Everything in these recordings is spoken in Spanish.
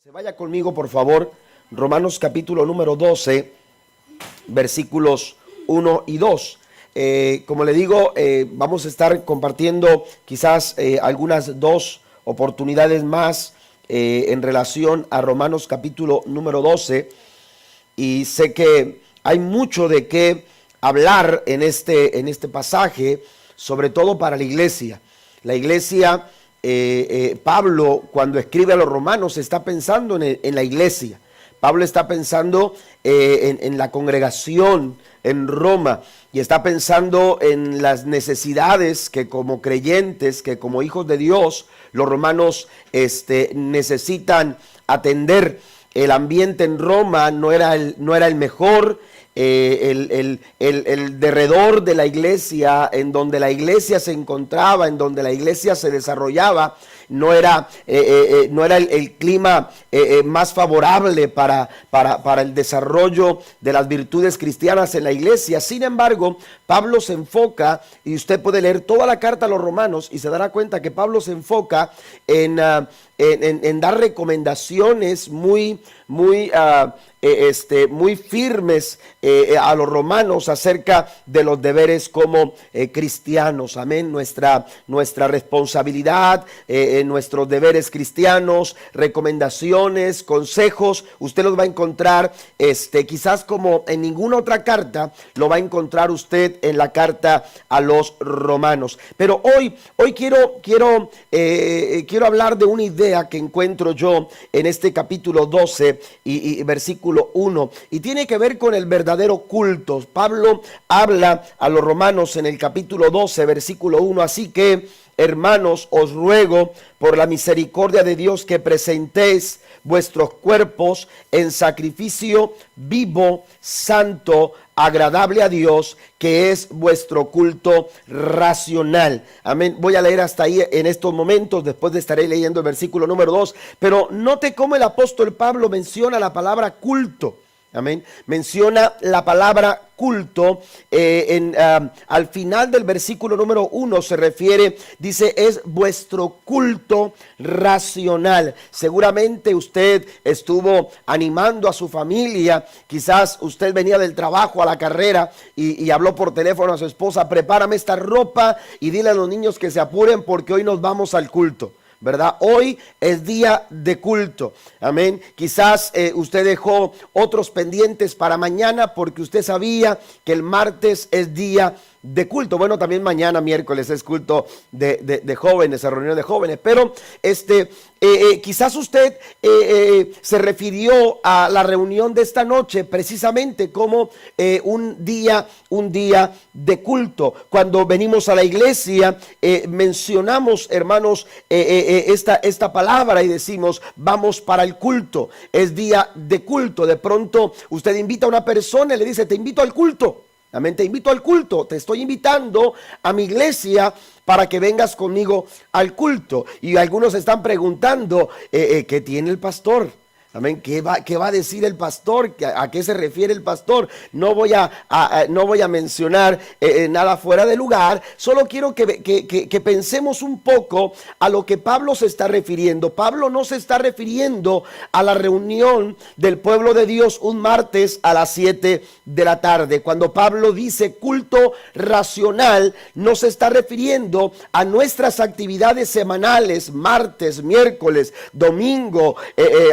Se vaya conmigo, por favor, Romanos capítulo número 12, versículos 1 y 2. Como le digo, vamos a estar compartiendo quizás algunas dos oportunidades más en relación a Romanos capítulo número 12. Y sé que hay mucho de qué hablar en este pasaje, sobre todo para la iglesia. La iglesia, Pablo, cuando escribe a los romanos, está pensando en la iglesia. Pablo está pensando en la congregación en Roma y está pensando en las necesidades que como creyentes, que como hijos de Dios, los romanos necesitan atender. El ambiente en Roma no era el mejor. El derredor de la iglesia, en donde la iglesia se encontraba, en donde la iglesia se desarrollaba, no era el clima más favorable para el desarrollo de las virtudes cristianas en la iglesia. Sin embargo, Pablo se enfoca, y usted puede leer toda la carta a los romanos y se dará cuenta que Pablo se enfoca en dar recomendaciones muy firmes a los romanos acerca de los deberes como cristianos. Amén. Nuestra responsabilidad, nuestros deberes cristianos, recomendaciones, consejos, usted los va a encontrar quizás como en ninguna otra carta lo va a encontrar usted en la carta a los romanos. Pero hoy quiero hablar de una idea que encuentro yo en este capítulo 12 y versículo 1, y tiene que ver con el verdadero culto. Pablo habla a los romanos en el capítulo 12, versículo 1, así que, hermanos, os ruego por la misericordia de Dios que presentéis vuestros cuerpos en sacrificio vivo, santo, agradable a Dios, que es vuestro culto racional. Amén. Voy a leer hasta ahí en estos momentos, después estaré leyendo el versículo número 2, pero note cómo el apóstol Pablo menciona la palabra culto. Amén. Menciona la palabra culto al final del versículo número 1 se refiere, dice, es vuestro culto racional. Seguramente usted estuvo animando a su familia, quizás usted venía del trabajo a la carrera y habló por teléfono a su esposa: prepárame esta ropa y dile a los niños que se apuren porque hoy nos vamos al culto, ¿verdad? Hoy es día de culto. Amén. Quizás usted dejó otros pendientes para mañana porque usted sabía que el martes es día de culto. Bueno, también mañana miércoles es culto de jóvenes, a reunión de jóvenes. Pero quizás usted se refirió a la reunión de esta noche precisamente como un día de culto. Cuando venimos a la iglesia mencionamos, hermanos, esta palabra y decimos: vamos para el culto, es día de culto. De pronto usted invita a una persona y le dice: te invito al culto. Amén, te invito al culto, te estoy invitando a mi iglesia para que vengas conmigo al culto. Y algunos están preguntando, ¿qué tiene el pastor? Amén, ¿qué va a decir el pastor? ¿A qué se refiere el pastor? No voy a mencionar nada fuera de lugar. Solo quiero que pensemos un poco a lo que Pablo se está refiriendo. Pablo no se está refiriendo a la reunión del pueblo de Dios un martes a las 7 de la tarde. Cuando Pablo dice culto racional, no se está refiriendo a nuestras actividades semanales, martes, miércoles, domingo.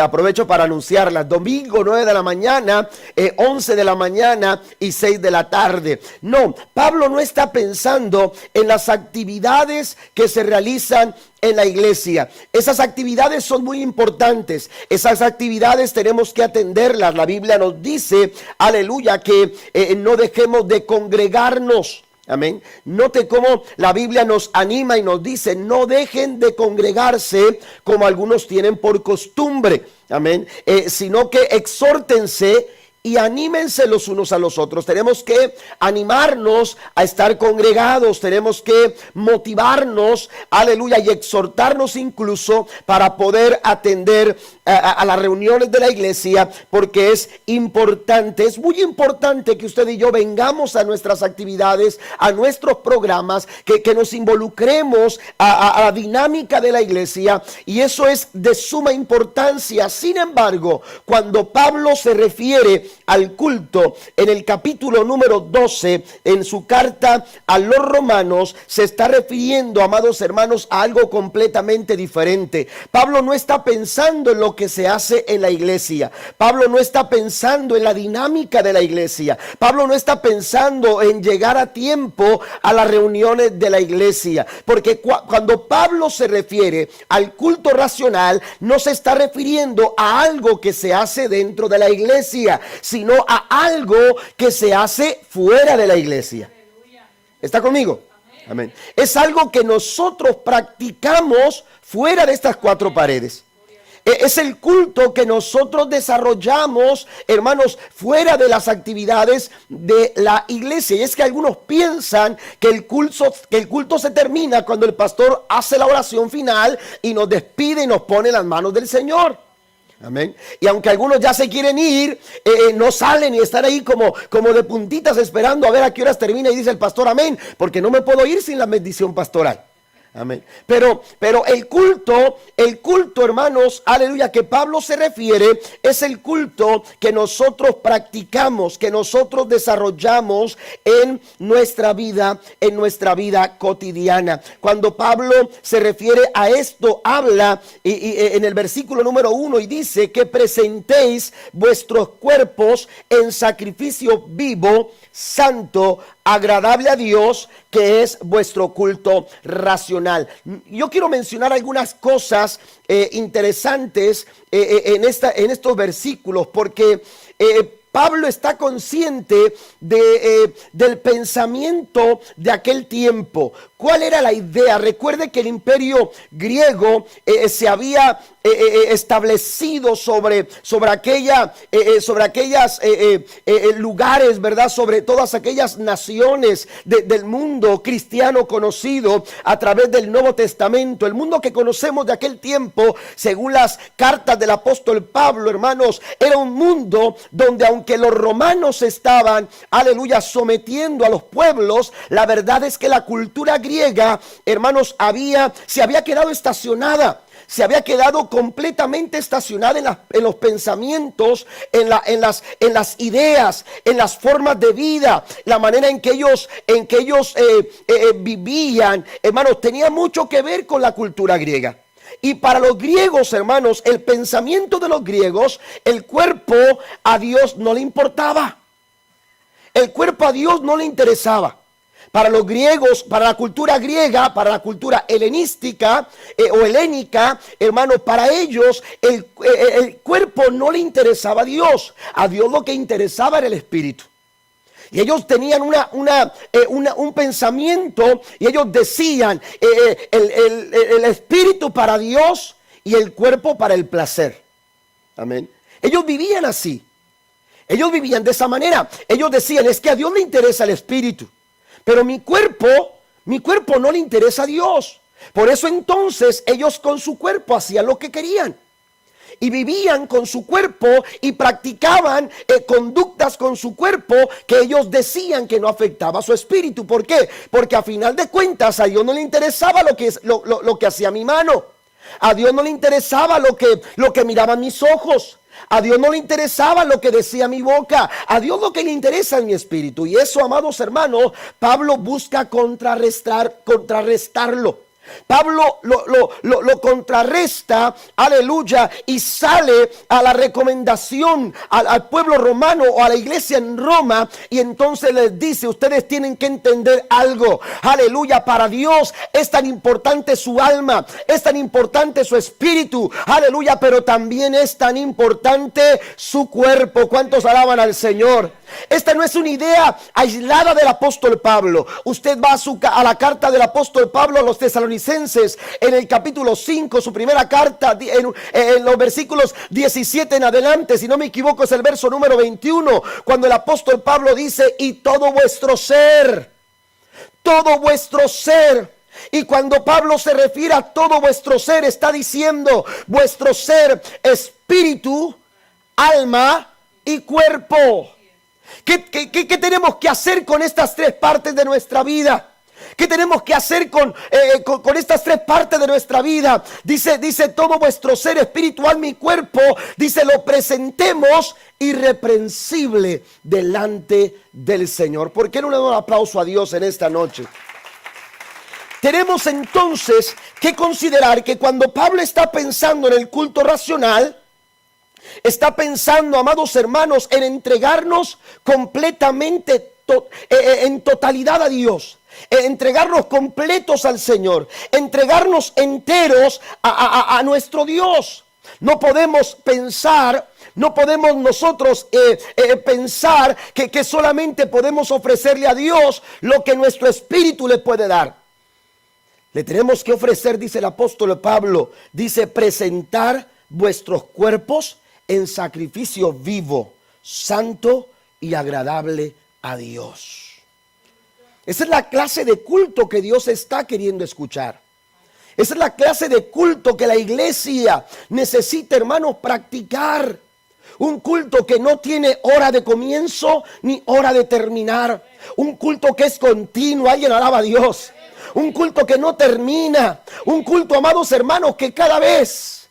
Aprovecho para anunciarlas: domingo 9 de la mañana, 11 de la mañana y 6 de la tarde. No, Pablo no está pensando en las actividades que se realizan en la iglesia. Esas actividades son muy importantes. Esas actividades tenemos que atenderlas. La Biblia nos dice, aleluya, que no dejemos de congregarnos. Amén. Note cómo la Biblia nos anima y nos dice: no dejen de congregarse como algunos tienen por costumbre. Amén. Sino que exhórtense, y anímense los unos a los otros. Tenemos que animarnos a estar congregados, tenemos que motivarnos, aleluya, y exhortarnos incluso para poder atender a las reuniones de la iglesia, porque es importante, es muy importante que usted y yo vengamos a nuestras actividades, a nuestros programas, que nos involucremos a la dinámica de la iglesia, y eso es de suma importancia. Sin embargo, cuando Pablo se refiere al culto en el capítulo número 12 en su carta a los romanos, se está refiriendo, amados hermanos, a algo completamente diferente. Pablo no está pensando en lo que se hace en la iglesia. Pablo no está pensando en la dinámica de la iglesia. Pablo no está pensando en llegar a tiempo a las reuniones de la iglesia, porque cuando Pablo se refiere al culto racional, no se está refiriendo a algo que se hace dentro de la iglesia, sino a algo que se hace fuera de la iglesia. ¿Está conmigo? Amén. Es algo que nosotros practicamos fuera de estas cuatro paredes. Es el culto que nosotros desarrollamos, hermanos, fuera de las actividades de la iglesia. Y es que algunos piensan que el culto se termina cuando el pastor hace la oración final y nos despide y nos pone en las manos del Señor. Amén. Y aunque algunos ya se quieren ir, no salen y están ahí como de puntitas esperando a ver a qué horas termina y dice el pastor amén, porque no me puedo ir sin la bendición pastoral. Amén. Pero el culto, hermanos, aleluya, que Pablo se refiere, es el culto que nosotros practicamos, que nosotros desarrollamos en nuestra vida cotidiana. Cuando Pablo se refiere a esto, habla en el versículo número 1 y dice que presentéis vuestros cuerpos en sacrificio vivo, santo, agradable a Dios, que es vuestro culto racional. Yo quiero mencionar algunas cosas interesantes en estos versículos, porque Pablo está consciente del pensamiento de aquel tiempo. ¿Cuál era la idea? Recuerde que el imperio griego se había establecido sobre aquellas lugares, ¿verdad? Sobre todas aquellas naciones del mundo cristiano conocido a través del Nuevo Testamento. El mundo que conocemos de aquel tiempo, según las cartas del apóstol Pablo, hermanos, era un mundo donde, aunque los romanos estaban, aleluya, sometiendo a los pueblos, la verdad es que la cultura griega, hermanos, se había quedado estacionada. Se había quedado completamente estacionada en los pensamientos, en las ideas, en las formas de vida, la manera en que ellos vivían, hermanos, tenía mucho que ver con la cultura griega. Y para los griegos, hermanos, el pensamiento de los griegos, el cuerpo a Dios no le importaba. El cuerpo a Dios no le interesaba. Para los griegos, para la cultura griega, para la cultura helenística o helénica, hermanos, para ellos el cuerpo no le interesaba a Dios. A Dios lo que interesaba era el espíritu. Y ellos tenían un pensamiento y ellos decían el espíritu para Dios y el cuerpo para el placer. Amén. Ellos vivían así. Ellos vivían de esa manera. Ellos decían, es que a Dios le interesa el espíritu, pero mi cuerpo no le interesa a Dios. Por eso entonces ellos con su cuerpo hacían lo que querían. Y vivían con su cuerpo y practicaban conductas con su cuerpo que ellos decían que no afectaba a su espíritu. ¿Por qué? Porque a final de cuentas a Dios no le interesaba lo que hacía mi mano. A Dios no le interesaba lo que miraban mis ojos. A Dios no le interesaba lo que decía mi boca. A Dios lo que le interesa es mi espíritu. Y eso, amados hermanos, Pablo busca contrarrestarlo. Pablo lo contrarresta, aleluya, y sale a la recomendación al pueblo romano o a la iglesia en Roma, y entonces les dice, ustedes tienen que entender algo, aleluya, para Dios es tan importante su alma, es tan importante su espíritu, aleluya, pero también es tan importante su cuerpo. ¿Cuántos alaban al Señor? Esta no es una idea aislada del apóstol Pablo. Usted va a la carta del apóstol Pablo a los tesalonicenses Tesalonicenses, en el capítulo 5, su primera carta, en los versículos 17 en adelante, si no me equivoco es el verso número 21, cuando el apóstol Pablo dice, y todo vuestro ser, y cuando Pablo se refiere a todo vuestro ser, está diciendo vuestro ser, espíritu, alma y cuerpo. ¿Qué tenemos que hacer con estas tres partes de nuestra vida? ¿Qué tenemos que hacer con estas tres partes de nuestra vida? Dice todo vuestro ser, espíritu, alma y cuerpo. Dice, lo presentemos irreprensible delante del Señor. ¿Por qué no le damos un aplauso a Dios en esta noche? Tenemos entonces que considerar que cuando Pablo está pensando en el culto racional, está pensando, amados hermanos, en entregarnos completamente, en totalidad a Dios, entregarnos completos al Señor, entregarnos enteros a nuestro Dios. No podemos pensar, no podemos nosotros pensar que solamente podemos ofrecerle a Dios lo que nuestro espíritu le puede dar. Le tenemos que ofrecer, dice el apóstol Pablo, dice, presentar vuestros cuerpos en sacrificio vivo, santo y agradable a Dios. Esa es la clase de culto que Dios está queriendo escuchar. Esa es la clase de culto que la iglesia necesita, hermanos, practicar. Un culto que no tiene hora de comienzo ni hora de terminar. Un culto que es continuo. Alguien alaba a Dios. Un culto que no termina. Un culto, amados hermanos, que cada vez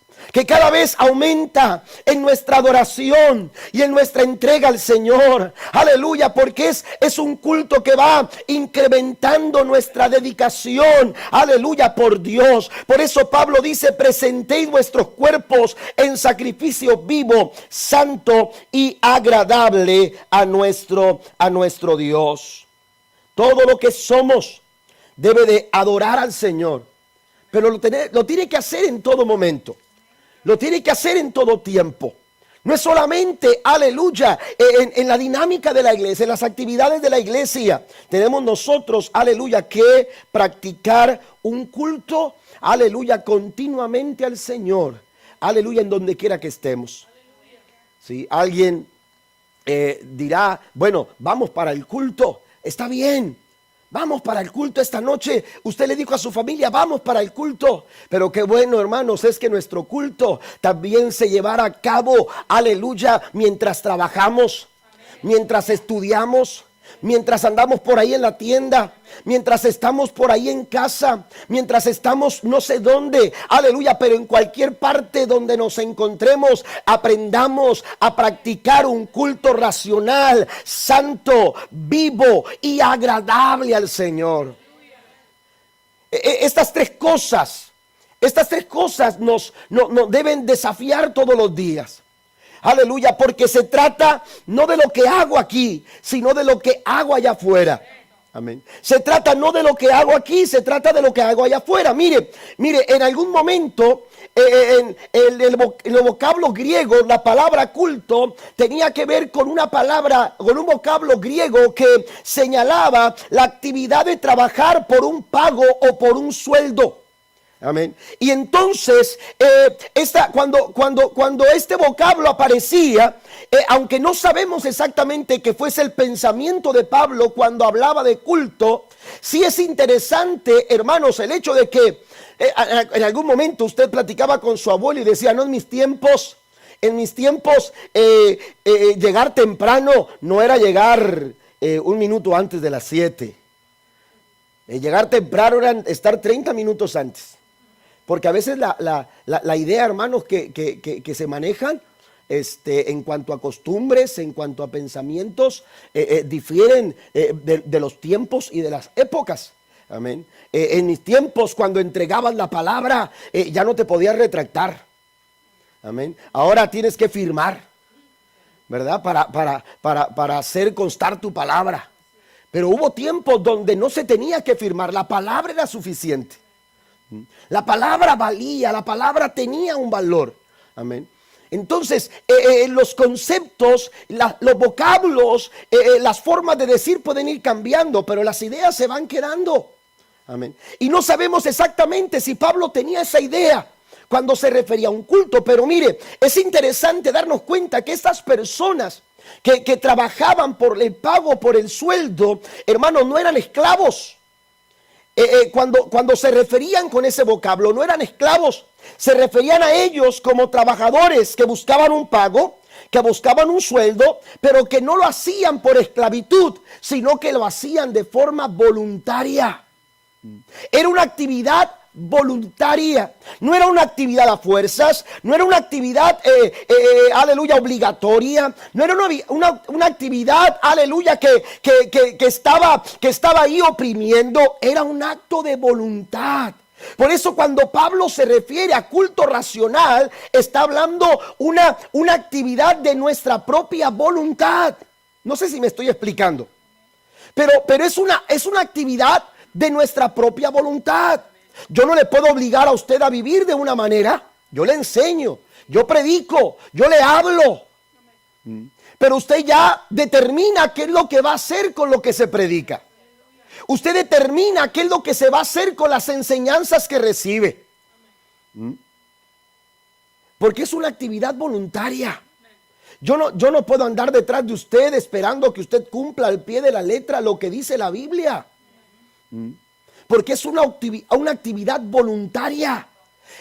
aumenta en nuestra adoración y en nuestra entrega al Señor. Aleluya, porque es un culto que va incrementando nuestra dedicación. Aleluya, por Dios. Por eso Pablo dice, presentéis vuestros cuerpos en sacrificio vivo, santo y agradable a nuestro Dios. Todo lo que somos debe de adorar al Señor, pero lo tiene que hacer en todo momento. Lo tiene que hacer en todo tiempo. No es solamente, aleluya, en la dinámica de la iglesia, en las actividades de la iglesia. Tenemos nosotros, aleluya, que practicar un culto, aleluya, continuamente al Señor. Aleluya, en donde quiera que estemos. ¿Sí? Alguien dirá, bueno, vamos para el culto. Está bien. Vamos para el culto esta noche. Usted le dijo a su familia, vamos para el culto. Pero qué bueno, hermanos, es que nuestro culto también se llevará a cabo, aleluya, mientras trabajamos, mientras estudiamos, mientras andamos por ahí en la tienda, mientras estamos por ahí en casa, mientras estamos no sé dónde, aleluya, pero en cualquier parte donde nos encontremos, aprendamos a practicar un culto racional, santo, vivo y agradable al Señor. Estas tres cosas nos deben desafiar todos los días. Aleluya, porque se trata no de lo que hago aquí, sino de lo que hago allá afuera. Amén. Se trata no de lo que hago aquí, se trata de lo que hago allá afuera. Mire, en algún momento, en el vocablo griego, la palabra culto tenía que ver con un vocablo griego que señalaba la actividad de trabajar por un pago o por un sueldo. Amén. Y entonces, cuando este vocablo aparecía, aunque no sabemos exactamente qué fuese el pensamiento de Pablo cuando hablaba de culto, sí es interesante, hermanos, el hecho de que en algún momento usted platicaba con su abuelo y decía, no, en mis tiempos, llegar temprano no era llegar un minuto antes de las 7. Llegar temprano era estar 30 minutos antes. Porque a veces la idea, hermanos, que se manejan en cuanto a costumbres, en cuanto a pensamientos, difieren de los tiempos y de las épocas. Amén. En mis tiempos, cuando entregabas la palabra, ya no te podías retractar. Amén. Ahora tienes que firmar, ¿verdad? Para hacer constar tu palabra. Pero hubo tiempos donde no se tenía que firmar, la palabra era suficiente. La palabra valía, la palabra tenía un valor. Amén. Entonces, los conceptos, los vocablos, las formas de decir pueden ir cambiando, pero las ideas se van quedando. Amén. Y no sabemos exactamente si Pablo tenía esa idea cuando se refería a un culto, pero mire, es interesante darnos cuenta que estas personas que trabajaban por el pago, por el sueldo, hermanos, no eran esclavos. Cuando se referían con ese vocablo, no eran esclavos, se referían a ellos como trabajadores que buscaban un pago, que buscaban un sueldo, pero que no lo hacían por esclavitud, sino que lo hacían de forma voluntaria. Era una actividad voluntaria, no era una actividad a fuerzas, no era una actividad, aleluya, obligatoria, no era una actividad, aleluya, que estaba ahí oprimiendo, era un acto de voluntad. Por eso cuando Pablo se refiere a culto racional, está hablando una actividad de nuestra propia voluntad. No sé si me estoy explicando, pero es una actividad de nuestra propia voluntad. Yo no le puedo obligar a usted a vivir de una manera. Yo le enseño, yo predico, yo le hablo. Pero usted ya determina qué es lo que va a hacer con lo que se predica. Usted determina qué es lo que se va a hacer con las enseñanzas que recibe. Porque es una actividad voluntaria. Yo no puedo andar detrás de usted esperando que usted cumpla al pie de la letra lo que dice la Biblia. Porque es una actividad voluntaria.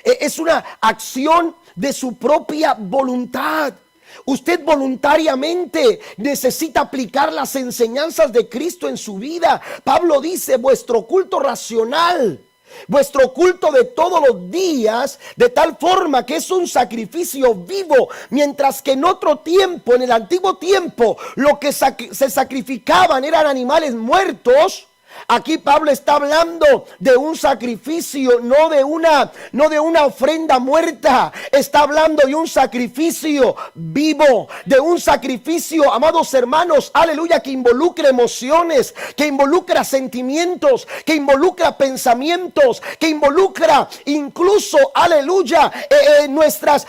Es una acción de su propia voluntad. Usted voluntariamente necesita aplicar las enseñanzas de Cristo en su vida. Pablo dice, vuestro culto racional, vuestro culto de todos los días, de tal forma que es un sacrificio vivo, mientras que en otro tiempo, en el antiguo tiempo, lo que se sacrificaban eran animales muertos. Aquí Pablo está hablando de un sacrificio, no de una ofrenda muerta. Está hablando de un sacrificio vivo, de un sacrificio, amados hermanos, aleluya, que involucra emociones, que involucra sentimientos, que involucra pensamientos, que involucra incluso, aleluya, nuestras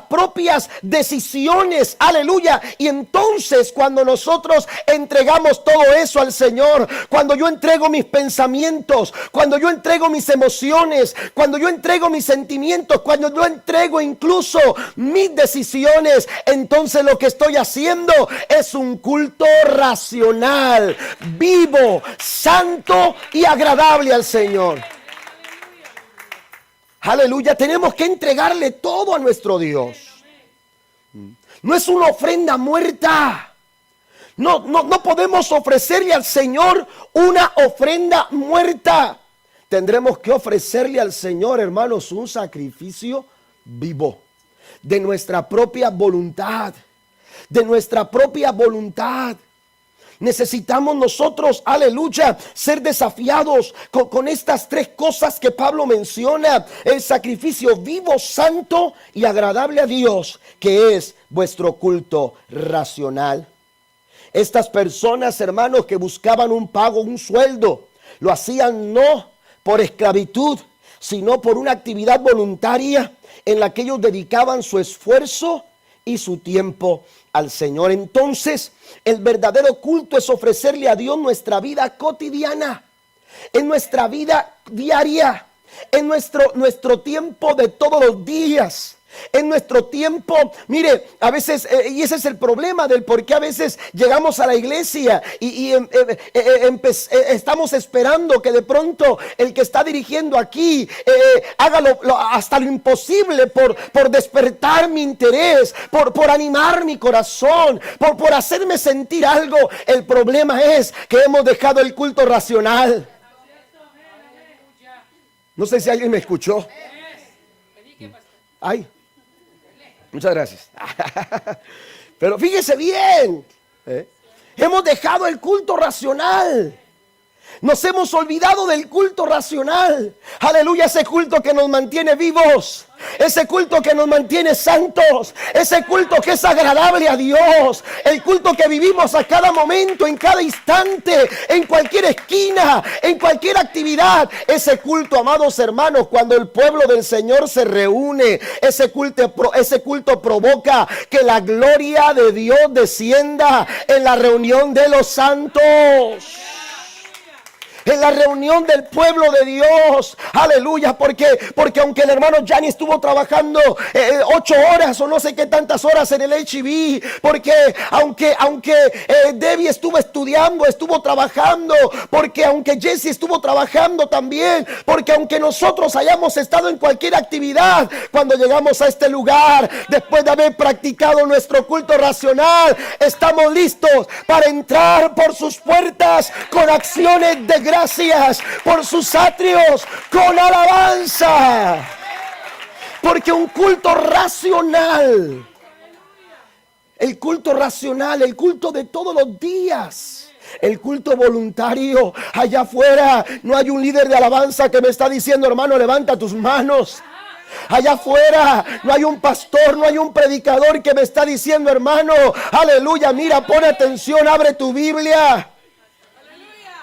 propias decisiones, aleluya. Y entonces cuando nosotros entregamos todo eso al Señor, cuando yo entrego mis pensamientos, cuando yo entrego mis emociones, cuando yo entrego mis sentimientos, cuando yo entrego incluso mis decisiones, entonces lo que estoy haciendo es un culto racional, vivo, santo y agradable al Señor. Aleluya, tenemos que entregarle todo a nuestro Dios. No es una ofrenda muerta. No podemos ofrecerle al Señor una ofrenda muerta. Tendremos que ofrecerle al Señor, hermanos, un sacrificio vivo, de nuestra propia voluntad, de nuestra propia voluntad. Necesitamos nosotros, aleluya, ser desafiados con estas tres cosas que Pablo menciona: el sacrificio vivo, santo y agradable a Dios, que es vuestro culto racional. Estas personas, hermanos, que buscaban un pago, un sueldo, lo hacían no por esclavitud, sino por una actividad voluntaria en la que ellos dedicaban su esfuerzo y su tiempo al Señor. Entonces, el verdadero culto es ofrecerle a Dios nuestra vida cotidiana, en nuestra vida diaria, en nuestro tiempo de todos los días. En nuestro tiempo, mire, a veces, y ese es el problema del por qué a veces llegamos a la iglesia y estamos esperando que de pronto el que está dirigiendo aquí haga hasta lo imposible por despertar mi interés, por animar mi corazón, por hacerme sentir algo. El problema es que hemos dejado el culto racional. No sé si alguien me escuchó. Ay. Muchas gracias. Pero fíjese bien, hemos dejado el culto racional. Nos hemos olvidado del culto racional. Aleluya, ese culto que nos mantiene vivos, ese culto que nos mantiene santos, ese culto que es agradable a Dios, el culto que vivimos a cada momento, en cada instante, en cualquier esquina, en cualquier actividad. Ese culto, amados hermanos, cuando el pueblo del Señor se reúne, ese culto provoca que la gloria de Dios descienda en la reunión de los santos. en la reunión del pueblo de Dios. Aleluya, porque aunque el hermano Gianni estuvo trabajando 8 horas o no sé qué tantas horas en el HIV, porque aunque Debbie estuvo estudiando, estuvo trabajando, porque aunque Jesse estuvo trabajando también, porque aunque nosotros hayamos estado en cualquier actividad, cuando llegamos a este lugar, después de haber practicado nuestro culto racional, estamos listos para entrar por sus puertas con acciones de gracias, por sus atrios con alabanza. Porque un culto racional, el culto racional, el culto de todos los días, el culto voluntario, allá afuera no hay un líder de alabanza que me está diciendo, hermano, levanta tus manos. Allá afuera no hay un pastor, no hay un predicador que me está diciendo, hermano, aleluya, mira, pon atención, abre tu Biblia.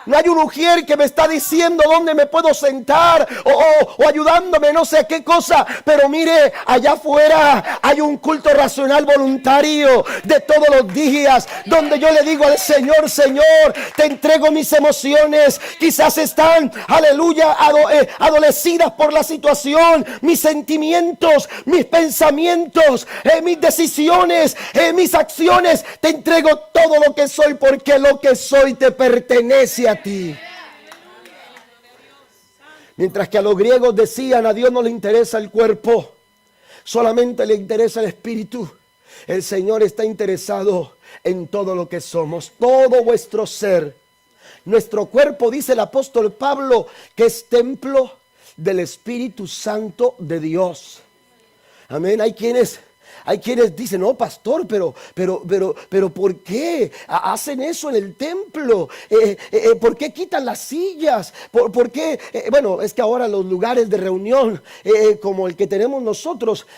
No hay un ujier que me está diciendo dónde me puedo sentar o ayudándome no sé qué cosa. Pero mire, allá afuera hay un culto racional voluntario de todos los días, donde yo le digo al Señor, Señor, te entrego mis emociones. Quizás están, aleluya, adolecidas por la situación, mis sentimientos, mis pensamientos, mis decisiones, mis acciones. Te entrego todo lo que soy, porque lo que soy te pertenece a ti. Mientras que a los griegos decían, a Dios no le interesa el cuerpo, solamente le interesa el espíritu. El Señor está interesado en todo lo que somos, todo vuestro ser. Nuestro cuerpo, dice el apóstol Pablo, que es templo del Espíritu Santo de Dios. Amén. Hay quienes dicen, no, pastor, pero ¿por qué hacen eso en el templo? ¿Por qué quitan las sillas? ¿Por qué? Bueno, es que ahora los lugares de reunión, como el que tenemos nosotros,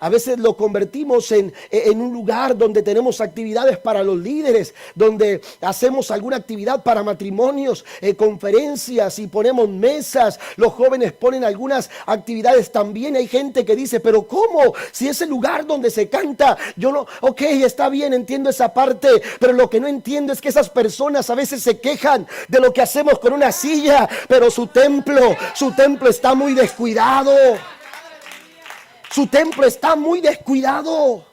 a veces lo convertimos en un lugar donde tenemos actividades para los líderes, donde hacemos alguna actividad para matrimonios, conferencias, y ponemos mesas. Los jóvenes ponen algunas actividades también. Hay gente que dice, pero ¿cómo? Si ese lugar donde se canta, yo no, ok, está bien, entiendo esa parte, pero lo que no entiendo es que esas personas a veces se quejan de lo que hacemos con una silla, pero su templo está muy descuidado. Su templo está muy descuidado.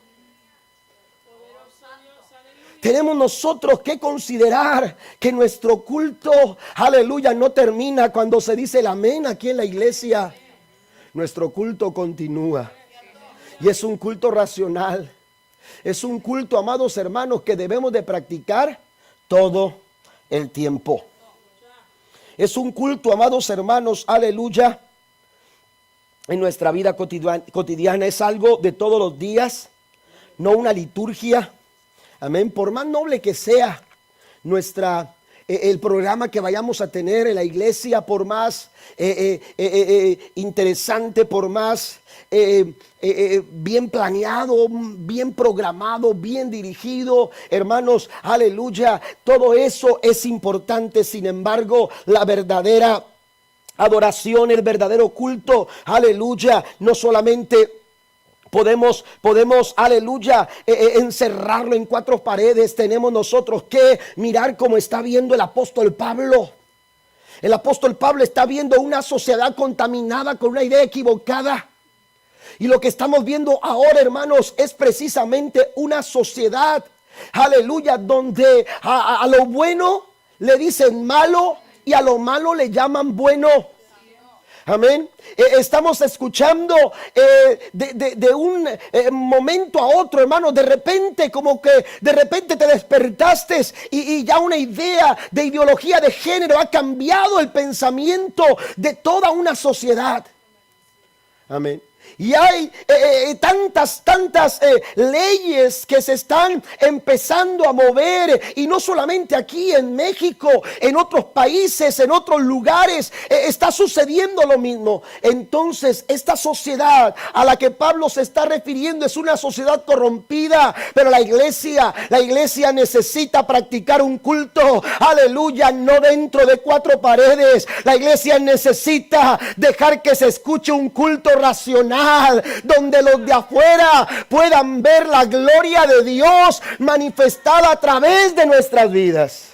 Tenemos nosotros que considerar que nuestro culto, aleluya, no termina cuando se dice el amén aquí en la iglesia. Nuestro culto continúa. Y es un culto racional. Es un culto, amados hermanos, que debemos de practicar todo el tiempo. Es un culto, amados hermanos, aleluya, en nuestra vida cotidiana. Es algo de todos los días, no una liturgia. Amén. Por más noble que sea el programa que vayamos a tener en la iglesia, por más interesante, por más bien planeado, bien programado, bien dirigido, hermanos, aleluya, todo eso es importante. Sin embargo, la verdadera adoración, el verdadero culto, aleluya, no solamente podemos, aleluya, encerrarlo en 4 paredes. Tenemos nosotros que mirar cómo está viendo el apóstol Pablo. El apóstol Pablo está viendo una sociedad contaminada con una idea equivocada. Y lo que estamos viendo ahora, hermanos, es precisamente una sociedad, aleluya, donde a lo bueno le dicen malo y a lo malo le llaman bueno. Amén. Estamos escuchando de un momento a otro, hermano. De repente, como que de repente te despertaste y ya una idea de ideología de género ha cambiado el pensamiento de toda una sociedad. Amén. Y hay tantas leyes que se están empezando a mover, y no solamente aquí en México, en otros países, en otros lugares, está sucediendo lo mismo. Entonces, esta sociedad a la que Pablo se está refiriendo es una sociedad corrompida, pero la iglesia necesita practicar un culto, aleluya, no dentro de 4 paredes. La iglesia necesita dejar que se escuche un culto racional, donde los de afuera puedan ver la gloria de Dios manifestada a través de nuestras vidas.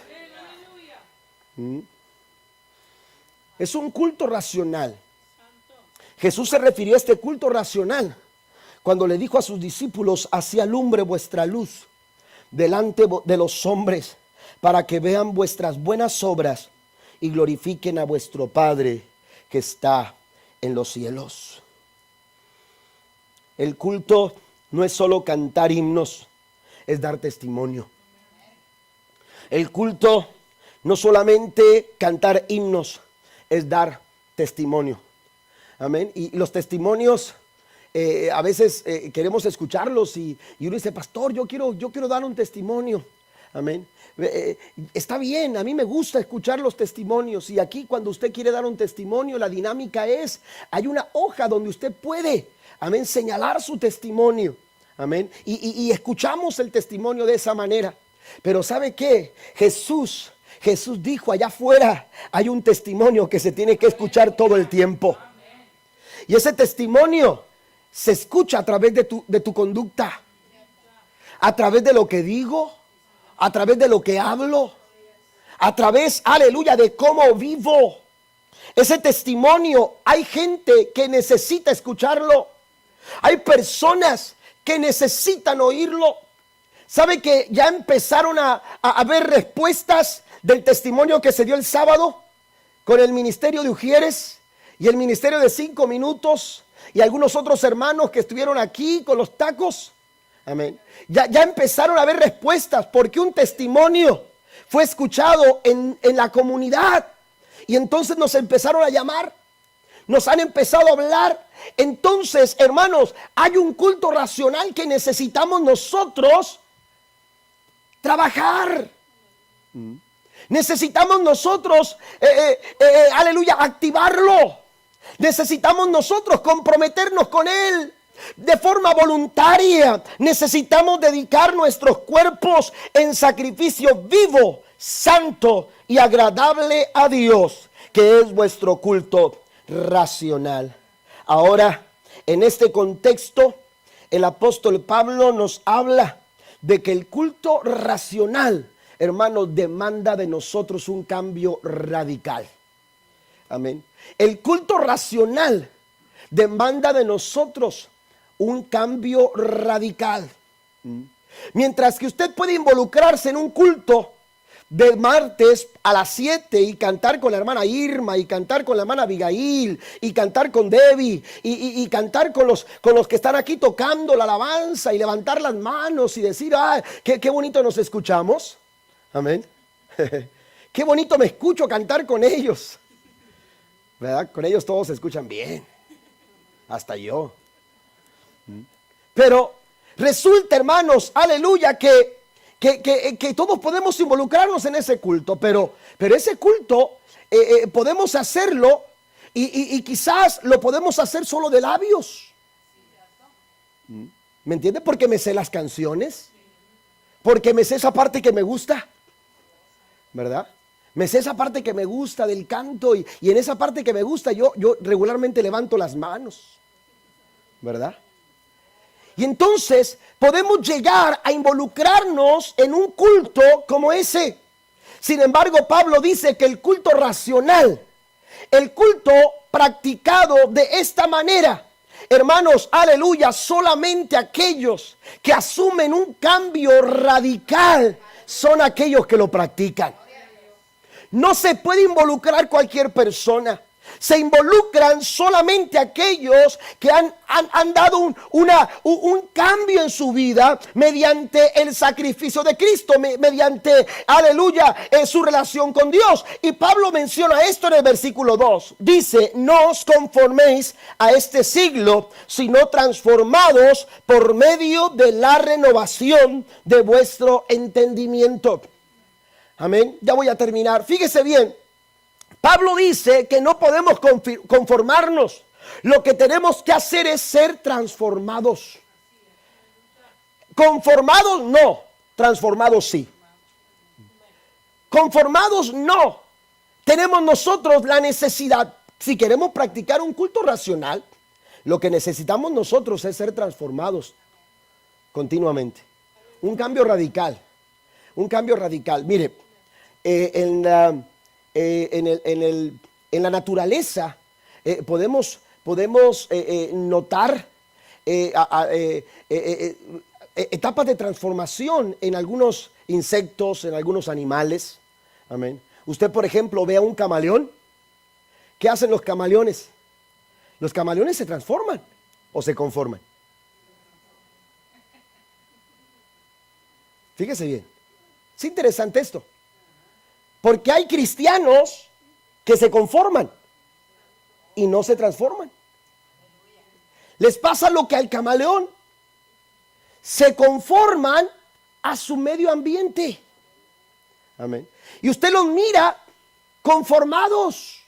Es un culto racional. Jesús se refirió a este culto racional cuando le dijo a sus discípulos: así alumbre vuestra luz delante de los hombres, para que vean vuestras buenas obras y glorifiquen a vuestro Padre que está en los cielos. El culto no es solo cantar himnos, es dar testimonio. El culto no solamente cantar himnos, es dar testimonio. Amén. Y los testimonios a veces queremos escucharlos y uno dice: pastor, yo quiero dar un testimonio. Amén. Está bien, a mí me gusta escuchar los testimonios. Y aquí, cuando usted quiere dar un testimonio, la dinámica es: hay una hoja donde usted puede, amén, señalar su testimonio. Amén. Y escuchamos el testimonio de esa manera. Pero ¿sabe qué? Jesús dijo: allá afuera hay un testimonio que se tiene que escuchar todo el tiempo. Y ese testimonio se escucha a través de tu conducta, a través de lo que digo, a través de lo que hablo, a través, aleluya, de cómo vivo. Ese testimonio, hay gente que necesita escucharlo. Hay personas que necesitan oírlo. ¿Sabe que ya empezaron a haber respuestas del testimonio que se dio el sábado con el ministerio de Ujieres y el ministerio de 5 minutos y algunos otros hermanos que estuvieron aquí con los tacos? Amén. Ya empezaron a haber respuestas porque un testimonio fue escuchado en la comunidad. Y entonces nos empezaron a llamar, nos han empezado a hablar. Entonces, hermanos, hay un culto racional que necesitamos nosotros trabajar. Necesitamos nosotros, aleluya, activarlo. Necesitamos nosotros comprometernos con Él de forma voluntaria. Necesitamos dedicar nuestros cuerpos en sacrificio vivo, santo y agradable a Dios, que es vuestro culto racional. Ahora, en este contexto, el apóstol Pablo nos habla de que el culto racional, hermanos, demanda de nosotros un cambio radical. Amén. El culto racional demanda de nosotros un cambio radical. Mientras que usted puede involucrarse en un culto de martes a las 7 y cantar con la hermana Irma, y cantar con la hermana Abigail, y cantar con Debbie, y cantar con los que están aquí tocando la alabanza, y levantar las manos y decir: ¡ah, qué bonito nos escuchamos! Amén. Qué bonito me escucho cantar con ellos, ¿verdad? Con ellos todos se escuchan bien, hasta yo. Pero resulta, hermanos, aleluya, que todos podemos involucrarnos en ese culto, pero ese culto podemos hacerlo y quizás lo podemos hacer solo de labios. ¿Me entiende? Porque me sé las canciones, porque me sé esa parte que me gusta, ¿verdad? Me sé esa parte que me gusta del canto y en esa parte que me gusta yo regularmente levanto las manos, ¿verdad? Y entonces podemos llegar a involucrarnos en un culto como ese. Sin embargo, Pablo dice que el culto racional, el culto practicado de esta manera, hermanos, aleluya, solamente aquellos que asumen un cambio radical son aquellos que lo practican. No se puede involucrar cualquier persona. Se involucran solamente aquellos que han dado un cambio en su vida mediante el sacrificio de Cristo, mediante, aleluya, su relación con Dios. Y Pablo menciona esto en el versículo 2. Dice: no os conforméis a este siglo, sino transformados por medio de la renovación de vuestro entendimiento. Amén. Ya voy a terminar. Fíjese bien. Pablo dice que no podemos conformarnos. Lo que tenemos que hacer es ser transformados. Conformados no, transformados sí. Conformados no. Tenemos nosotros la necesidad, si queremos practicar un culto racional, lo que necesitamos nosotros es ser transformados continuamente. Un cambio radical. Un cambio radical. Mire, en En la naturaleza podemos notar etapas de transformación en algunos insectos, en algunos animales. Amén. Usted, por ejemplo, ve a un camaleón. ¿Qué hacen los camaleones? Los camaleones se transforman o se conforman. Fíjese bien. Es interesante esto. Porque hay cristianos que se conforman y no se transforman. Les pasa lo que al camaleón. Se conforman a su medio ambiente. Amén. Y usted los mira conformados.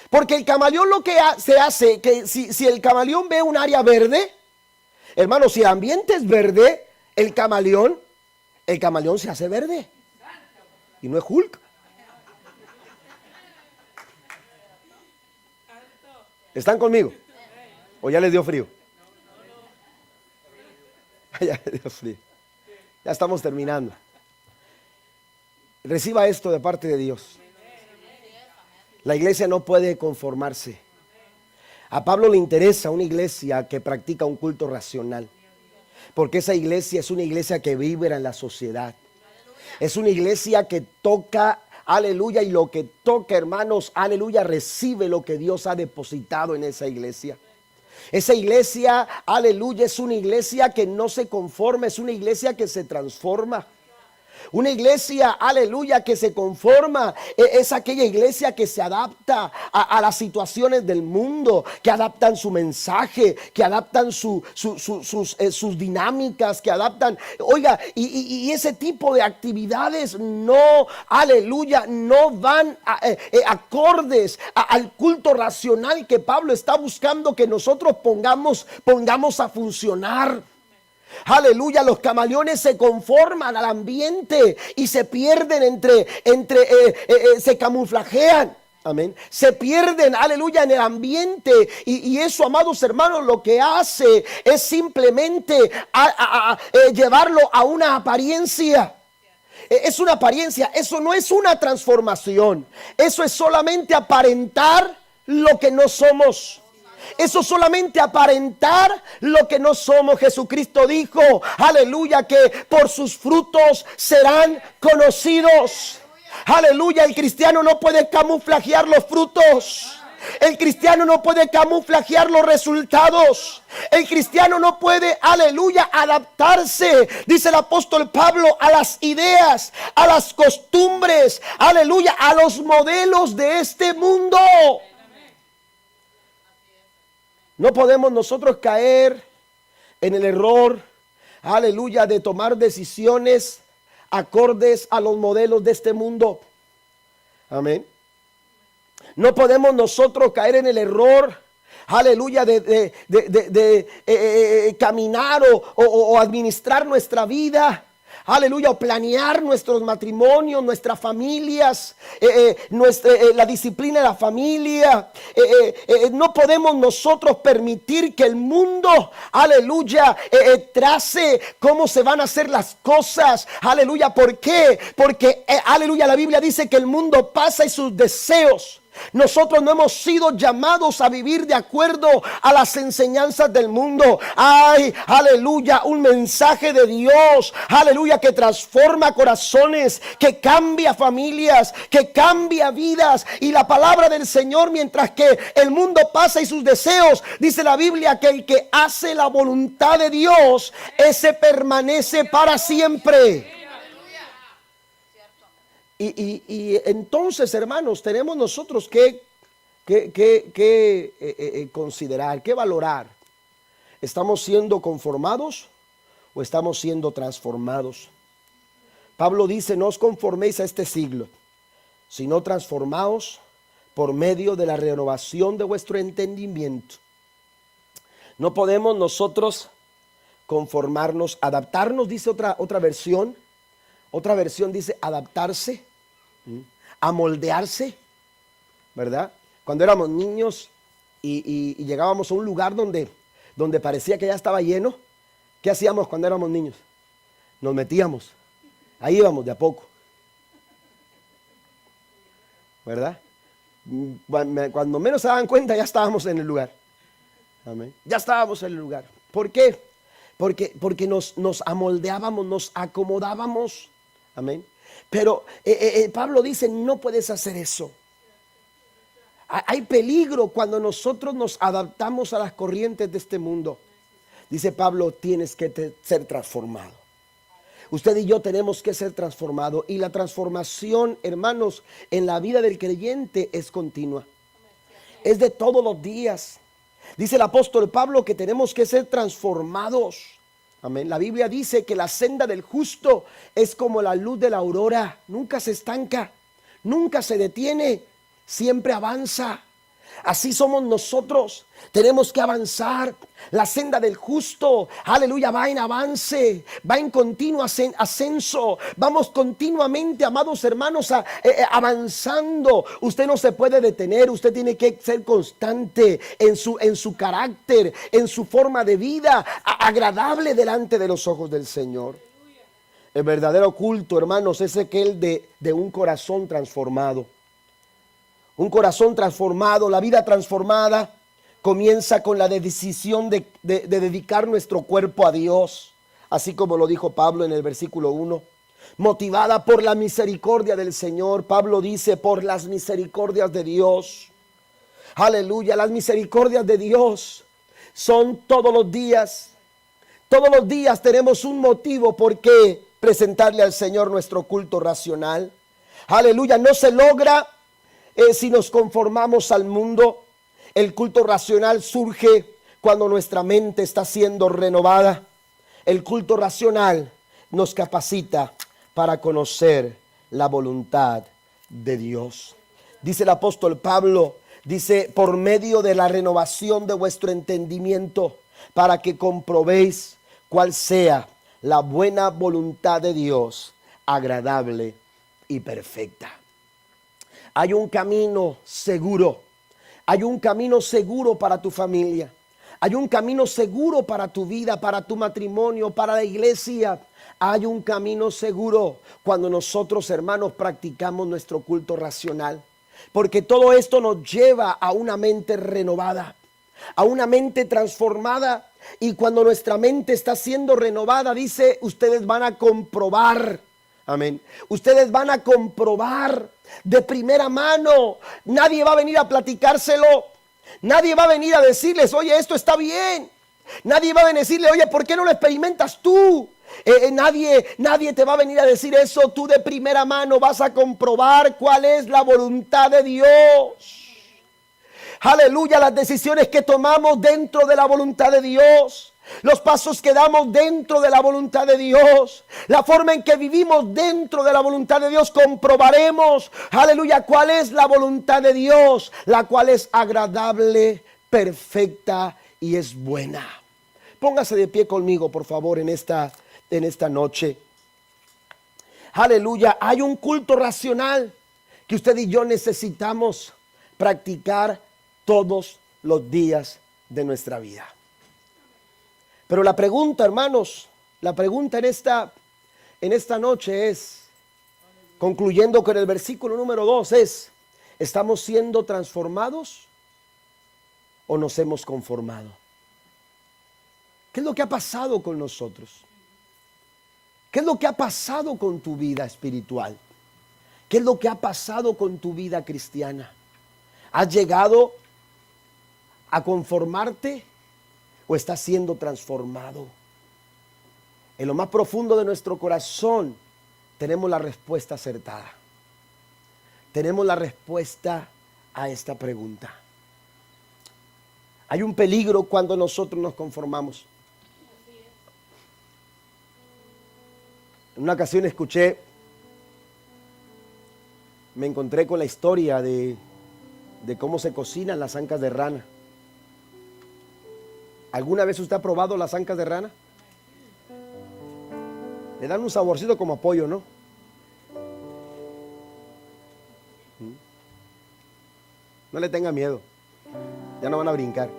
Porque el camaleón lo que se hace, que si el camaleón ve un área verde, hermano, si el ambiente es verde, el camaleón se hace verde. Y no es Hulk. ¿Están conmigo? ¿O ya les dio frío? Ya les dio frío. Ya estamos terminando. Reciba esto de parte de Dios. La iglesia no puede conformarse. A Pablo le interesa una iglesia que practica un culto racional. Porque esa iglesia es una iglesia que vibra en la sociedad. Es una iglesia que toca, aleluya, y lo que toca, hermanos, aleluya, recibe lo que Dios ha depositado en esa iglesia. Esa iglesia, aleluya, es una iglesia que no se conforma, es una iglesia que se transforma. Una iglesia, aleluya, que se conforma, es aquella iglesia que se adapta a las situaciones del mundo, que adaptan su mensaje, que adaptan sus dinámicas, que adaptan, oiga, y ese tipo de actividades no, aleluya, no van acordes al culto racional que Pablo está buscando que nosotros pongamos a funcionar. Aleluya, los camaleones se conforman al ambiente y se pierden se camuflajean. Amén. Se pierden, aleluya, en el ambiente. Y eso, amados hermanos, lo que hace es simplemente llevarlo a una apariencia. Es una apariencia, eso no es una transformación. Eso es solamente aparentar lo que no somos. Eso solamente aparentar lo que no somos. Jesucristo dijo, aleluya, que por sus frutos serán conocidos. Aleluya, el cristiano no puede camuflajear los frutos. El cristiano no puede camuflajear los resultados. El cristiano no puede, aleluya, adaptarse, dice el apóstol Pablo, a las ideas, a las costumbres, aleluya, a los modelos de este mundo. No podemos nosotros caer en el error, aleluya, de tomar decisiones acordes a los modelos de este mundo. Amén. No podemos nosotros caer en el error, aleluya, de caminar o administrar nuestra vida. Aleluya, o planear nuestros matrimonios, nuestras familias, la disciplina de la familia. No podemos nosotros permitir que el mundo, aleluya, trace cómo se van a hacer las cosas. Aleluya, ¿por qué? Porque, aleluya, la Biblia dice que el mundo pasa y sus deseos. Nosotros no hemos sido llamados a vivir de acuerdo a las enseñanzas del mundo. Ay, aleluya, un mensaje de Dios, aleluya, que transforma corazones, que cambia familias, que cambia vidas. Y la palabra del Señor, mientras que el mundo pasa y sus deseos, dice la Biblia que el que hace la voluntad de Dios, ese permanece para siempre. Y entonces, hermanos, tenemos nosotros que considerar, que valorar. ¿Estamos siendo conformados o estamos siendo transformados? Pablo dice, no os conforméis a este siglo, sino transformaos por medio de la renovación de vuestro entendimiento. No podemos nosotros conformarnos, adaptarnos, dice otra versión. Otra versión dice adaptarse, amoldearse, ¿verdad? Cuando éramos niños y llegábamos a un lugar donde parecía que ya estaba lleno, ¿qué hacíamos cuando éramos niños? Nos metíamos, ahí íbamos de a poco, ¿verdad? Cuando menos se daban cuenta, ya estábamos en el lugar. Amén. Ya estábamos en el lugar. ¿Por qué? Porque nos amoldeábamos, nos acomodábamos. Amén. Pero Pablo dice, no puedes hacer eso. Hay peligro cuando nosotros nos adaptamos a las corrientes de este mundo. Dice Pablo, tienes que ser transformado. Usted y yo tenemos que ser transformados. Y la transformación, hermanos, en la vida del creyente es continua. Es de todos los días. Dice el apóstol Pablo que tenemos que ser transformados. Amén. La Biblia dice que la senda del justo es como la luz de la aurora. Nunca se estanca, nunca se detiene, siempre avanza. Así somos nosotros, tenemos que avanzar. La senda del justo, aleluya, va en avance, va en continuo ascenso. Vamos continuamente, amados hermanos, avanzando. Usted no se puede detener, usted tiene que ser constante en su carácter, en su forma de vida, agradable delante de los ojos del Señor. El verdadero culto, hermanos, es aquel de un corazón transformado. Un corazón transformado, la vida transformada comienza con la decisión de dedicar nuestro cuerpo a Dios, así como lo dijo Pablo en el versículo 1. Motivada por la misericordia del Señor, Pablo dice, por las misericordias de Dios. Aleluya, las misericordias de Dios son todos los días. Todos los días tenemos un motivo por qué presentarle al Señor nuestro culto racional. Aleluya, no se logra si nos conformamos al mundo. El culto racional surge cuando nuestra mente está siendo renovada. El culto racional nos capacita para conocer la voluntad de Dios. Dice el apóstol Pablo, dice, por medio de la renovación de vuestro entendimiento, para que comprobéis cuál sea la buena voluntad de Dios, agradable y perfecta. Hay un camino seguro. Hay un camino seguro para tu familia. Hay un camino seguro para tu vida, para tu matrimonio, para la iglesia. Hay un camino seguro cuando nosotros, hermanos, practicamos nuestro culto racional. Porque todo esto nos lleva a una mente renovada, a una mente transformada. Y cuando nuestra mente está siendo renovada, dice, ustedes van a comprobar. Amén. Ustedes van a comprobar de primera mano. Nadie va a venir a platicárselo. Nadie va a venir a decirles, oye, esto está bien. Nadie va a venir a decirle, oye, ¿por qué no lo experimentas tú? Nadie te va a venir a decir eso. Tú de primera mano vas a comprobar cuál es la voluntad de Dios. Aleluya, las decisiones que tomamos dentro de la voluntad de Dios. Los pasos que damos dentro de la voluntad de Dios, la forma en que vivimos dentro de la voluntad de Dios, comprobaremos, aleluya, cuál es la voluntad de Dios, la cual es agradable, perfecta y es buena. Póngase de pie conmigo, por favor, en esta noche. Aleluya, hay un culto racional que usted y yo necesitamos practicar todos los días de nuestra vida. Pero la pregunta, hermanos, la pregunta en esta noche es, concluyendo con el versículo número 2, es, ¿estamos siendo transformados o nos hemos conformado? ¿Qué es lo que ha pasado con nosotros? ¿Qué es lo que ha pasado con tu vida espiritual? ¿Qué es lo que ha pasado con tu vida cristiana? ¿Has llegado a conformarte o estás siendo transformado? En lo más profundo de nuestro corazón tenemos la respuesta acertada. Tenemos la respuesta a esta pregunta. Hay un peligro cuando nosotros nos conformamos. En una ocasión me encontré con la historia de cómo se cocinan las ancas de rana. ¿Alguna vez usted ha probado las ancas de rana? Le dan un saborcito como a pollo, ¿no? No le tenga miedo. Ya no van a brincar.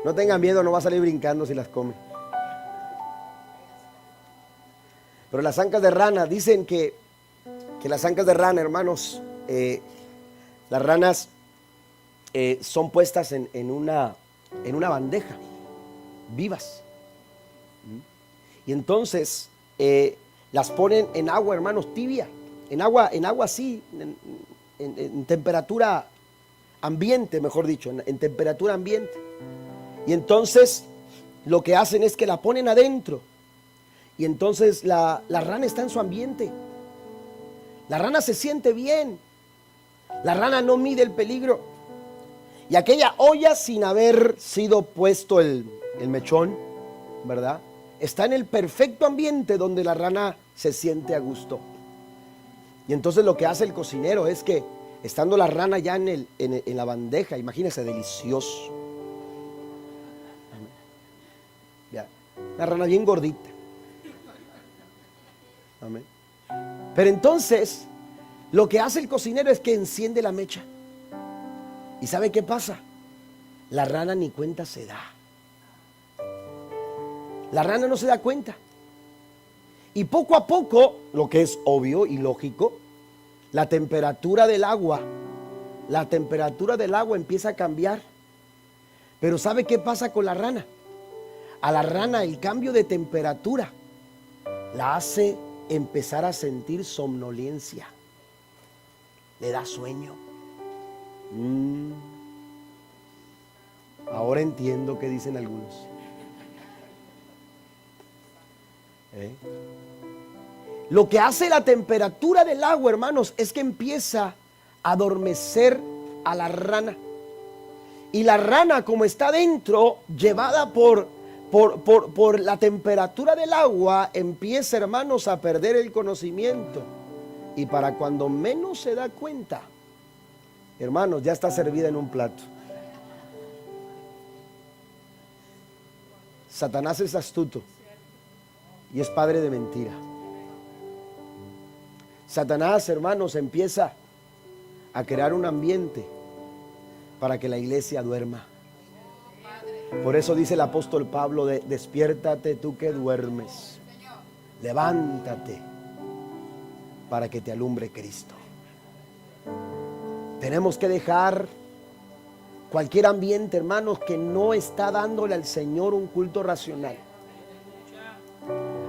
No tenga miedo, no va a salir brincando si las come. Pero las ancas de rana dicen que que las ancas de rana, hermanos, las ranas son puestas en una bandeja, vivas. Y entonces las ponen en agua, hermanos, tibia, en agua así, en temperatura ambiente, mejor dicho, en temperatura ambiente. Y entonces lo que hacen es que la ponen adentro. Y entonces la rana está en su ambiente. La rana se siente bien. La rana no mide el peligro. Y aquella olla, sin haber sido puesto el mechón, ¿verdad?, está en el perfecto ambiente donde la rana se siente a gusto. Y entonces lo que hace el cocinero es que, estando la rana ya en la bandeja, imagínense, delicioso. Ya, la rana bien gordita. Amén. Pero entonces lo que hace el cocinero es que enciende la mecha. ¿Y sabe qué pasa? La rana ni cuenta se da. La rana no se da cuenta. Y poco a poco, lo que es obvio y lógico, la temperatura del agua empieza a cambiar. Pero ¿sabe qué pasa con la rana? A la rana el cambio de temperatura la hace empezar a sentir somnolencia. Le da sueño. Ahora entiendo qué dicen algunos. Lo que hace la temperatura del agua, hermanos, es que empieza a adormecer a la rana. Y la rana, como está dentro, llevada por la temperatura del agua, empieza, hermanos, a perder el conocimiento. Y para cuando menos se da cuenta, hermanos, ya está servida en un plato. Satanás es astuto y es padre de mentira. Satanás, hermanos, empieza a crear un ambiente para que la iglesia duerma. Por eso dice el apóstol Pablo, despiértate tú que duermes, levántate para que te alumbre Cristo. Tenemos que dejar cualquier ambiente, hermanos, que no está dándole al Señor un culto racional.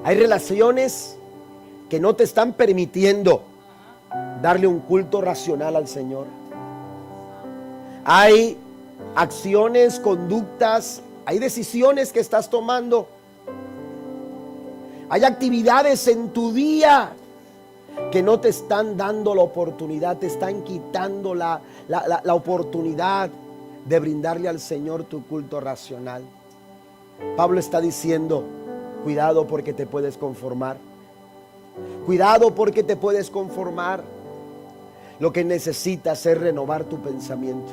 Hay relaciones que no te están permitiendo darle un culto racional al Señor. Hay acciones, conductas, hay decisiones que estás tomando. Hay actividades en tu día que no te están dando la oportunidad, te están quitando la oportunidad de brindarle al Señor tu culto racional. Pablo está diciendo, cuidado porque te puedes conformar. Cuidado porque te puedes conformar. Lo que necesitas es renovar tu pensamiento.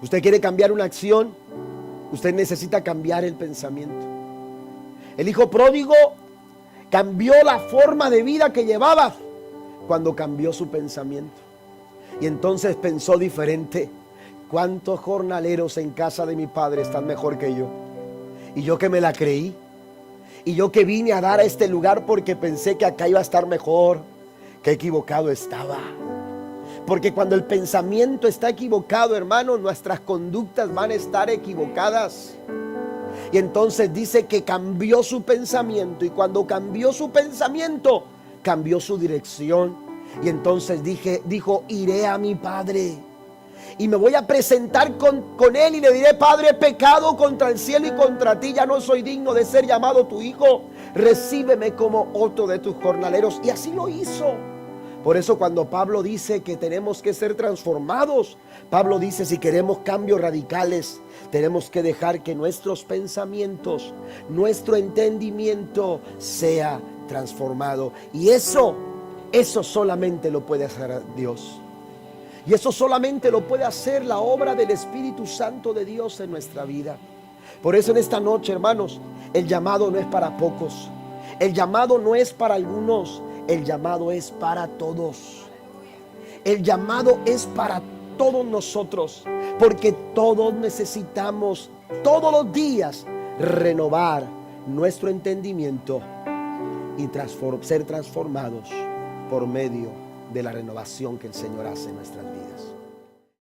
Usted quiere cambiar una acción, usted necesita cambiar el pensamiento. El hijo pródigo cambió la forma de vida que llevaba cuando cambió su pensamiento. Y entonces pensó diferente. ¿Cuántos jornaleros en casa de mi padre están mejor que yo? Y yo que me la creí. Y yo que vine a dar a este lugar porque pensé que acá iba a estar mejor. Qué equivocado estaba. Porque cuando el pensamiento está equivocado, hermanos, nuestras conductas van a estar equivocadas. Y entonces dice que cambió su pensamiento. Y cuando cambió su pensamiento, cambió su dirección. Y entonces dijo, iré a mi padre y me voy a presentar con él y le diré: Padre, he pecado contra el cielo y contra ti, ya no soy digno de ser llamado tu hijo, recíbeme como otro de tus jornaleros. Y así lo hizo. Por eso cuando Pablo dice que tenemos que ser transformados, Pablo dice, si queremos cambios radicales, tenemos que dejar que nuestros pensamientos, nuestro entendimiento sea transformado. Y eso solamente lo puede hacer Dios. Y eso solamente lo puede hacer la obra del Espíritu Santo de Dios en nuestra vida. Por eso en esta noche, hermanos, el llamado no es para pocos. El llamado no es para algunos. El llamado es para todos. El llamado es para todos nosotros. Porque todos necesitamos todos los días renovar nuestro entendimiento y ser transformados por medio de la renovación que el Señor hace en nuestras vidas.